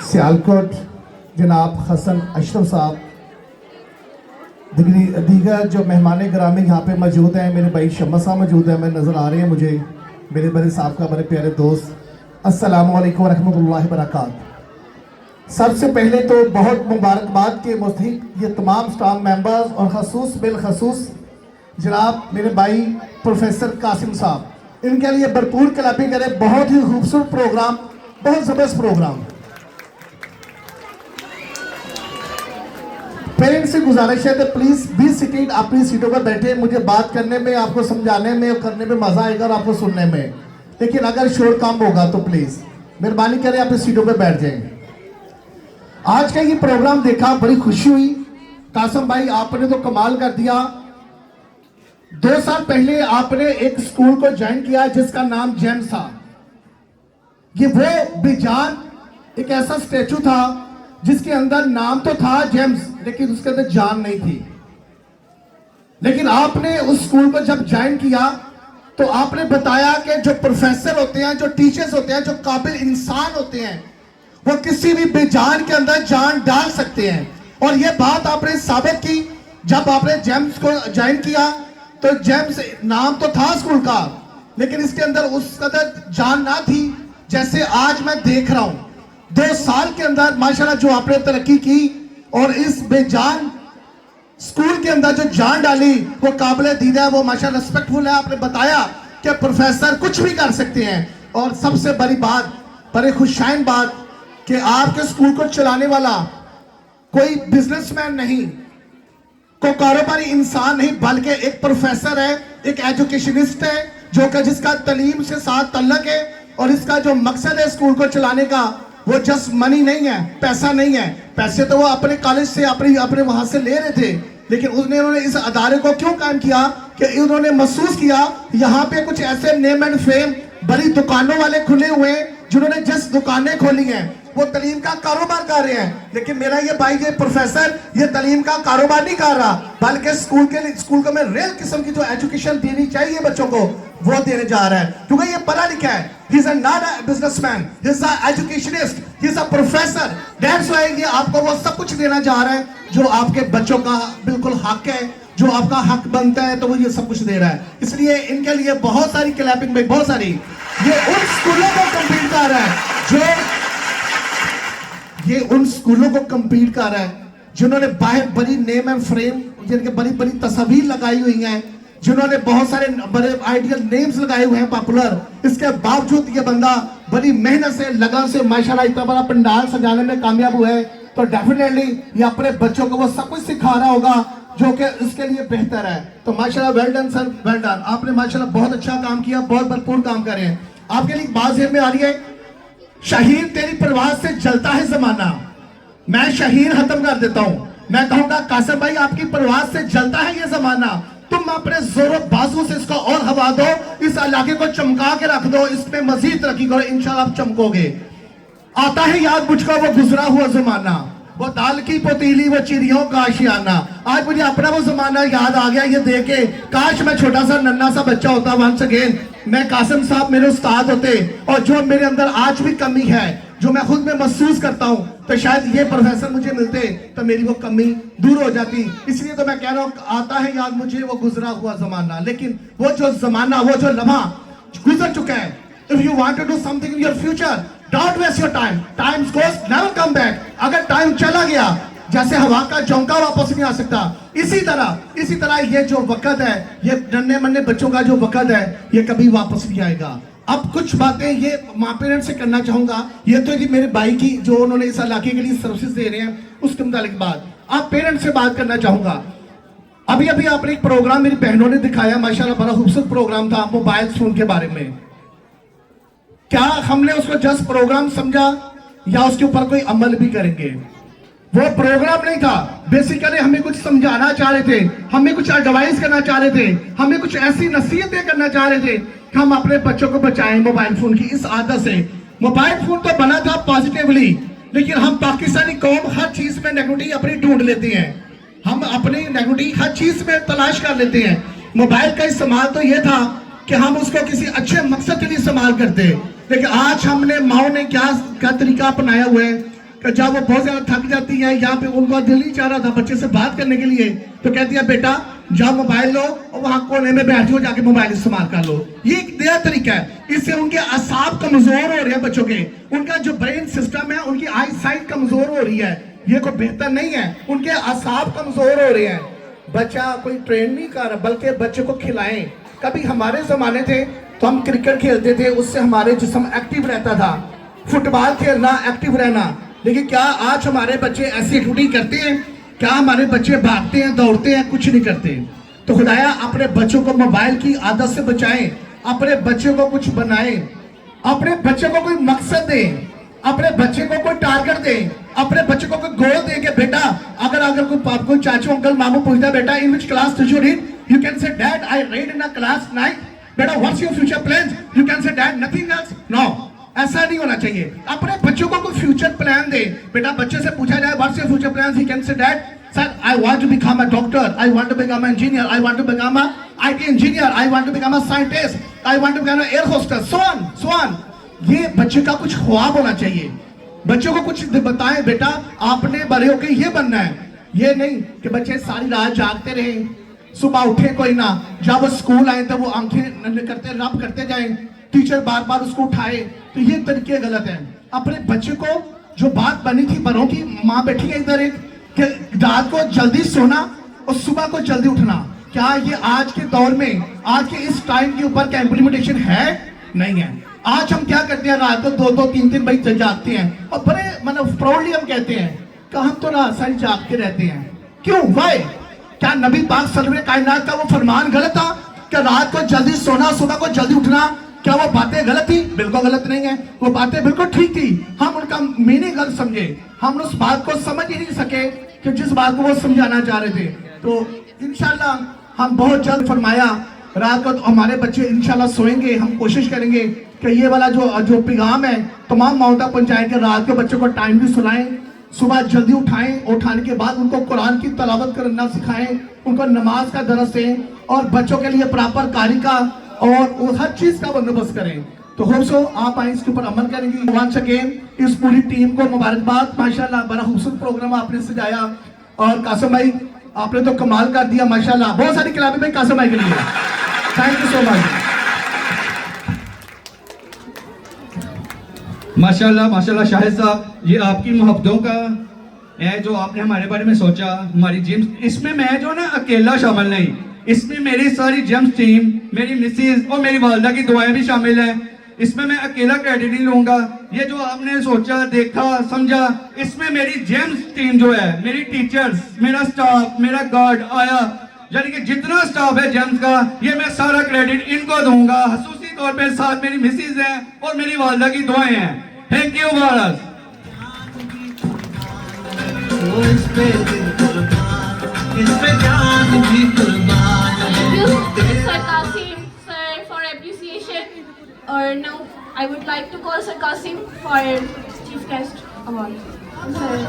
सियालकोट जनाब हसन अशरफ साहब, दीगर जो मेहमान ग्रामी यहाँ पे मौजूद हैं, मेरे भाई शम्मा साहब मौजूद हैं, मैं नज़र आ रहे हैं मुझे, मेरे बड़े साहब का बड़े प्यारे दोस्त, अस्सलामु अलैकुम रहमतुल्लाहि बरकात। सबसे पहले तो बहुत मुबारकबाद के मुस्तहिक ये तमाम स्टाफ मेंबर्स और खसूस बिलखसूस जनाब मेरे भाई प्रोफेसर कासिम साहब, इनके लिए भरपूर क्लैपिंग करें। बहुत ही खूबसूरत प्रोग्राम, बहुत ज़बरदस्त प्रोग्राम। पेरेंट्स से गुजारिश है तो प्लीज बी सीटेड, अपनी सीटों पर बैठे। मुझे बात करने में, आपको समझाने में और करने में मजा आएगा और आपको सुनने में, लेकिन अगर शोर कम होगा तो प्लीज मेहरबानी करें अपनी सीटों पर बैठ जाएं। आज का ये प्रोग्राम देखा, बड़ी खुशी हुई। कासिम भाई आपने तो कमाल कर दिया। 2 साल पहले आपने एक स्कूल को ज्वाइन किया जिसका नाम जेम्स था। ये वो बेजान एक ऐसा स्टैचू था जिसके अंदर नाम तो था जेम्स, लेकिन उसके अंदर जान नहीं थी। लेकिन आपने उस स्कूल को जब ज्वाइन किया तो आपने बताया कि जो प्रोफेसर होते हैं, जो टीचर्स होते हैं, जो काबिल इंसान होते हैं, वो किसी भी बेजान के अंदर जान डाल सकते हैं। और ये बात आपने साबित की जब आपने जेम्स को ज्वाइन किया। तो जेम्स नाम तो था स्कूल का, लेकिन इसके अंदर उस कदर जान ना थी जैसे आज मैं देख रहा हूं। 2 साल के अंदर माशाल्लाह जो आपने तरक्की की और इस बेजान स्कूल के अंदर जो जान डाली वो काबिल दीदा है, वो माशाल्लाह रिस्पेक्टफुल है। आपने बताया कि प्रोफेसर कुछ भी कर सकते हैं। और सबसे बड़ी बात, बड़े खुशाइन बात कि आपके स्कूल को चलाने वाला कोई बिजनेसमैन नहीं, कोई कारोबारी इंसान नहीं, बल्कि एक प्रोफेसर है, एक एजुकेशनिस्ट है जो कि जिसका तालीम से साथ तल्लक है। और इसका जो मकसद है स्कूल को चलाने का, वो जस्ट मनी नहीं है, पैसा नहीं है। पैसे तो वो अपने कॉलेज से अपने वहां से ले रहे थे, लेकिन उन्होंने इस अदारे को क्यों कायम किया कि उन्होंने महसूस किया यहाँ पे कुछ ऐसे नेम एंड फेम बड़ी दुकानों वाले खुले हुए हैं जिन्होंने जिस दुकानें खोली हैं वो तालीम का कारोबार कर रहे हैं। लेकिन मेरा ये भाई, ये प्रोफेसर, ये तालीम का कारोबार नहीं कर रहा, बल्कि स्कूल को मैं रियल किस्म की जो एजुकेशन देनी चाहिए बच्चों को वो देने जा रहा है, क्योंकि ये पढ़ा लिखा है। He is not a businessman, he is an educationist, he is a professor. That's why ये आपको वो सब कुछ देना जा रहा है जो आपके बच्चों का बिल्कुल हक है, जो आपका हक बनता है, तो वो ये सब कुछ दे रहा है। इसलिए इनके लिए बहुत सारी क्लैपिंग में, बहुत सारी। ये उन स्कूलों को कम्पीट कर रहा है उन स्कूलों को कम्पीट कर रहा है जिन्होंने बाहर बड़ी नेम एंड फ्रेम, जिनके बड़ी बड़ी तस्वीर लगाई हुई हैं, जिन्होंने बहुत सारे बड़े आइडियल नेम्स लगाए हुए हैं पॉपुलर। इसके बावजूद ये बंदा बड़ी मेहनत से, लगन से माशाल्लाह इतना बड़ा पंडाल सजाने में कामयाब हुआ है। तो डेफिनेटली ये अपने बच्चों को वो सब कुछ सिखा रहा होगा जो कि इसके लिए बेहतर है। तो माशाल्लाह well done sir, well done. आपने माशाल्लाह बहुत अच्छा काम किया, बहुत भरपूर काम कर रहे हैं। आपके लिए बात जेब में आ रही है, शहीन तेरी परवाह से जलता है जमाना। मैं शहीन खत्म कर देता हूं, मैं कहूंगा कासिम भाई आपकी परवाह से जलता है ये जमाना। तुम अपने जोरों बाजू से इसको और हवा दो, इस इलाके को चमका के रख दो, इसमें मजीद तरक्की करो, इंशाल्लाह आप चमकोगे। आता है याद मुझको वो गुजरा हुआ जमाना, वो दाल की पतीली, वो चिड़ियों का आशियाना। आज मुझे अपना वो जमाना याद आ गया ये देख के। काश मैं छोटा सा नन्हा सा बच्चा होता वंस अगेन, मैं कासिम साहब मेरे उस्ताद होते, और जो मेरे अंदर आज भी कमी है, जो मैं खुद में महसूस करता हूं, तो शायद ये प्रोफेसर मुझे मिलते तो मेरी वो कमी दूर हो जाती। इसलिए तो मैं कह रहा हूं, आता है याद मुझे वो गुजरा हुआ जमाना। लेकिन वो जो जमाना, वो जो लम्हा गुजर चुका है, if you want to do something in your future, don't waste your time, time goes never come back. अगर टाइम चला गया, जैसे हवा का झोंका वापस नहीं आ सकता, इसी तरह ये जो वक्त है, ये नन्हे मन्ने बच्चों का जो वक्त है, ये कभी वापस नहीं आएगा। अब कुछ बातें ये माँ पेरेंट्स से करना चाहूंगा। ये तो जी मेरे भाई की जो उन्होंने इस इलाके के लिए सर्विसेज दे रहे हैं, उसके मुतालिक बात आप पेरेंट्स से बात करना चाहूंगा। अभी आपने एक प्रोग्राम मेरी बहनों ने दिखाया, माशाल्लाह बड़ा खूबसूरत प्रोग्राम था मोबाइल फोन के बारे में। क्या हमने उसको जस्ट प्रोग्राम समझा या उसके ऊपर कोई अमल भी करेंगे? वो प्रोग्राम नहीं था, बेसिकली हमें कुछ समझाना चाह रहे थे, हमें कुछ एडवाइस करना चाह रहे थे, हमें कुछ ऐसी नसीहतें करना चाह रहे थे कि हम अपने बच्चों को बचाएं मोबाइल फोन की इस आदत से। मोबाइल फोन तो बना था पॉजिटिवली, लेकिन हम पाकिस्तानी कौम हर चीज में नेगेटिविटी अपनी ढूंढ लेते हैं, हम अपनी नेगेटिविटी हर चीज में तलाश कर लेते हैं। मोबाइल का इस्तेमाल तो यह था कि हम उसको किसी अच्छे मकसद के लिए इस्तेमाल करते, लेकिन आज हमने माओ ने क्या तरीका अपनाया हुआ है, कि जब वो बहुत ज्यादा थक जाती है, यहाँ पे उनका दिल नहीं चाह रहा था बच्चे से बात करने के लिए, तो कहती है बेटा जाओ मोबाइल लो और वहां कोने में बैठ जाओ, जाके मोबाइल इस्तेमाल कर लो। ये एक नया तरीका है, इससे उनके असाब कमजोर हो रहे हैं बच्चों के, उनका जो ब्रेन सिस्टम है, उनकी आई साइट कमजोर हो रही है। ये कोई बेहतर नहीं है, उनके असाब कमजोर हो रहे हैं। बच्चा कोई ट्रेन नहीं कर रहा, बल्कि बच्चे को खिलाएं। कभी हमारे जमाने थे तो हम क्रिकेट खेलते थे, उससे हमारे जिस्म एक्टिव रहता था, फुटबॉल खेलना, एक्टिव रहना। लेकिन क्या आज हमारे बच्चे ऐसी एक्टिविटी करते हैं? क्या हमारे बच्चे भागते हैं, दौड़ते हैं? कुछ नहीं करते। तो खुदाया अपने बच्चों को मोबाइल की आदत से बचाएं, अपने बच्चे को कुछ बनाएं, अपने बच्चे को कोई मकसद दें, अपने बच्चे को कोई टारगेट दें, अपने बच्चे को कोई गोल दें कि बेटा अगर कोई चाचू अंकल मामू पूछता बेटा in which class did you read, you can say dad I read in a class 9। बेटा what's your future plans, you can say dad nothing else. No, ऐसा नहीं होना चाहिए। अपने बच्चों को कोई फ्यूचर प्लान दे। बेटा बच्चे से पूछा जाए what's your future plans, he can say that sir I want to become a doctor, I want to become a engineer, I want to become a IT engineer, I want to become a scientist, I want to become a air hostess, so on. ये बच्चे का कुछ ख्वाब होना चाहिए। बच्चों को कुछ बताएं बेटा आपने बड़े होके ये बनना है। ये नहीं कि बच्चे सारी रात जागते रहे, सुबह उठे कोई ना, जब वो स्कूल आए तो वो आंखें करते रब करते जाएं, टीचर बार बार उसको उठाए। तो ये तरीके गलत हैं। अपने बच्चे को जो बात बनी थी बड़ों की, माँ बैठी है इधर एक, कि रात को जल्दी सोना और सुबह को जल्दी उठना, क्या ये आज के दौर में, आज के इस टाइम के ऊपर क्या इम्प्लीमेंटेशन है? नहीं है। आज हम क्या करते हैं, रात को 2-2 3-3 बजे जागते हैं और बड़े मतलब प्राउडली हम कहते हैं कि हम तो रात सारी जागते रहते हैं। क्यों? वाई? क्या नबी पाक सल्लल्लाहु अलैहि कायनात का वो फरमान गलत था कि रात को जल्दी सोना सुबह को जल्दी उठना? क्या वो बातें गलत थी? बिल्कुल गलत नहीं है, वो बातें बिल्कुल ठीक थी। हम उनका मीनिंग गलत समझे, हम उस बात को समझ ही नहीं सके कि जिस बात को वो समझाना चाह रहे थे। तो इंशाल्लाह हम बहुत जल्द फरमाया रात को तो हमारे बच्चे इंशाल्लाह सोएंगे। हम कोशिश करेंगे कि ये वाला जो पैगाम है तमाम माओ तक पहुंचाएं कि रात के बच्चों को टाइम भी सुलाएं, सुबह जल्दी उठाएं, उठाने के बाद उनको कुरान की तलावत करना सिखाएं, उनको नमाज का दरस दें और बच्चों के लिए प्रॉपर कारी का और हर चीज का बंदोबस्त करें। तो होप सो आप आए इसके ऊपर अमल करेंगे। वंस अगेन इस पूरी टीम को मुबारकबाद, माशाल्लाह बड़ा खूबसूरत प्रोग्राम आपने सजाया। और कासिम भाई आपने तो कमाल कर दिया माशाल्लाह। बहुत सारी किताबें भाई कासिम भाई के लिए, थैंक यू सो मच। माशाल्लाह माशाल्लाह शाहिद साहब, ये आपकी मोहब्बतों का है जो आपने हमारे बारे में सोचा, हमारी जिम्स। इसमें मैं जो ना अकेला शामिल नहीं, इसमें मेरी सारी जेम्स टीम, मेरी मिसेज और मेरी वालदा की दुआएं भी शामिल हैं। इसमें मैं अकेला क्रेडिट नहीं लूंगा। ये जो आपने सोचा, देखा, समझा, इसमें मेरी जेम्स टीम जो है, मेरी टीचर्स, मेरा स्टाफ, मेरा गार्ड आया, यानी कि जितना स्टाफ है जेम्स का, ये मैं सारा क्रेडिट इनको दूंगा। खसूसी तौर पे साथ मेरी मिसेज हैं और मेरी वालदा की दुआएं हैं। Thank you Bharat. Sir Qasim, sir, for appreciation. Or now, I would like to call Sir Qasim for Chief Guest Award. Sir.